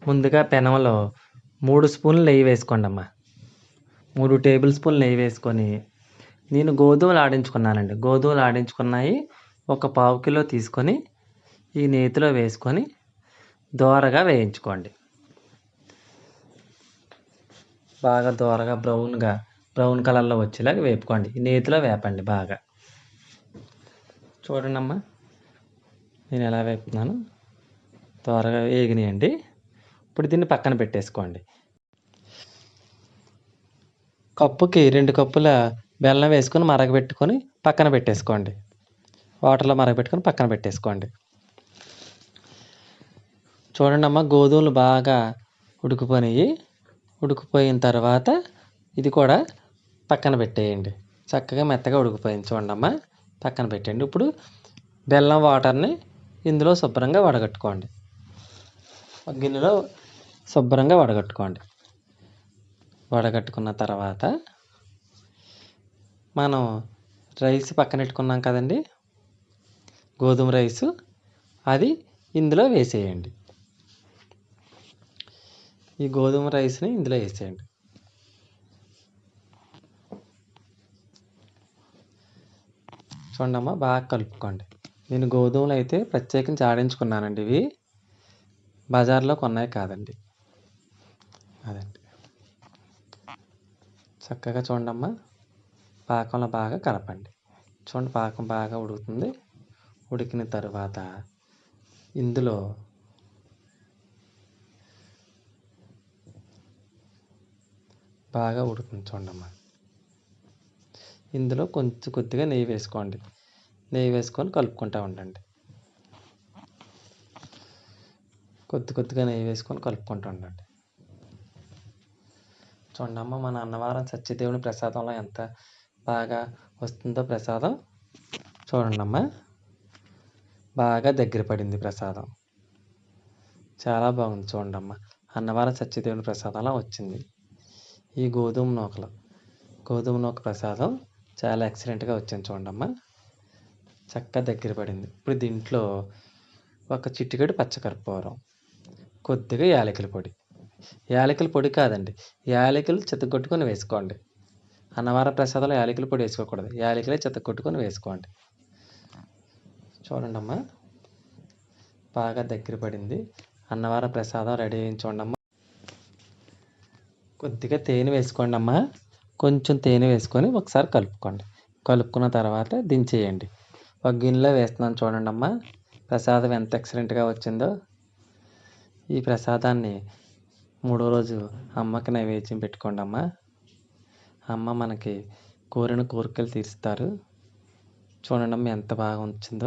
ముందుగా పెనంలో 3 స్పూన్లు నెయ్యి వేసుకోండమ్మా. 3 టేబుల్ స్పూన్లు నెయ్యి వేసుకొని, నేను గోధుమలు ఆడించుకున్నానండి. గోధుమలు ఆడించుకున్నయి ఒక పావు కిలో తీసుకొని, ఈ నేతిలో వేసుకొని దోరగా వేయించుకోండి. బాగా దోరగా బ్రౌన్ కలర్‌లో వచ్చేలాగా వేపుకోండి. ఈ నేతిలో వేపండి బాగా. చూడండమ్మా, నేను ఎలా వేపుతున్నానో. త్వరగా వేగినాయండి. ఇప్పుడు దీన్ని పక్కన పెట్టేసుకోండి. కప్పుకి 2 కప్పుల బెల్లం వేసుకొని మరగబెట్టుకొని పక్కన పెట్టేసుకోండి. వాటర్‌లో మరగబెట్టుకొని పక్కన పెట్టేసుకోండి. చూడండమ్మా, గోధుమలు బాగా ఉడికిపోయినాయి. ఉడికిపోయిన తర్వాత ఇది కూడా పక్కన పెట్టేయండి. చక్కగా మెత్తగా ఉడికిపోయింది చూడండమ్మా. పక్కన పెట్టండి. ఇప్పుడు బెల్లం వాటర్‌ని ఇందులో శుభ్రంగా వడగట్టుకోండి. ఒక గిన్నెలో శుభ్రంగా వడగట్టుకోండి. వడగట్టుకున్న తర్వాత మనం రైస్ పక్కనెట్టుకున్నాం కదండి, గోధుమ రైసు, అది ఇందులో వేసేయండి. ఈ గోధుమ రైస్ని ఇందులో వేసేయండి. చూడమ్మా, బాగా కలుపుకోండి. నేను గోధుమలు అయితే ప్రత్యేకించి ఆడించుకున్నానండి. ఇవి బజార్లో కొన్నాయి కాదండి. అదండి. చక్కగా చూడమ్మా, పాకంలో బాగా కలపండి. చూడండి, పాకం బాగా ఉడుకుతుంది. ఉడికిన తర్వాత ఇందులో బాగా ఉడుకుతుంది చూడమ్మా. ఇందులో కొంచెం కొద్దిగా నెయ్యి వేసుకోండి. నెయ్యి వేసుకొని కలుపుకుంటూ ఉండండి. కొద్దిగా నెయ్యి వేసుకొని కలుపుకుంటూ ఉండండి. చూడమ్మా, మన అన్నవరం సత్యదేవుని ప్రసాదంలో ఎంత బాగా వస్తుందో ప్రసాదం. చూడండమ్మా, బాగా దగ్గర పడింది ప్రసాదం. చాలా బాగుంది చూడండమ్మా. అన్నవరం సత్యదేవుని ప్రసాదంలో వచ్చింది ఈ గోధుమ నూక ప్రసాదం. చాలా ఎక్సలెంట్గా వచ్చింది చూడమ్మా. చక్కగా దగ్గర పడింది. ఇప్పుడు దీంట్లో ఒక చిటికెడు పచ్చకర్పూరం, కొద్దిగా యాలకుల పొడి కాదండి, యాలకులు చితగొట్టుకొని వేసుకోండి. అన్నవరం ప్రసాదంలో యాలకుల పొడి వేసుకోకూడదు, యాలకులే చితగొట్టుకొని వేసుకోండి. చూడండమ్మా, బాగా దగ్గర పడింది. అన్నవరం ప్రసాదం రెడీ అయింది చూడమ్మా. కొద్దిగా తేనె వేసుకోండి అమ్మా. కొంచెం తేనె వేసుకొని ఒకసారి కలుపుకోండి. కలుపుకున్న తర్వాత దించేయండి. ఒక గిన్నెలో వేస్తున్నాను చూడండి అమ్మా. ప్రసాదం ఎంత ఎక్సలెంట్గా వచ్చిందో. ఈ ప్రసాదాన్ని 3వ రోజు అమ్మకి నైవేద్యం పెట్టుకోండి అమ్మా. అమ్మ మనకి కోరిన కోరికలు తీరుస్తారు. చూడండి అమ్మ, ఎంత బాగా వచ్చిందో.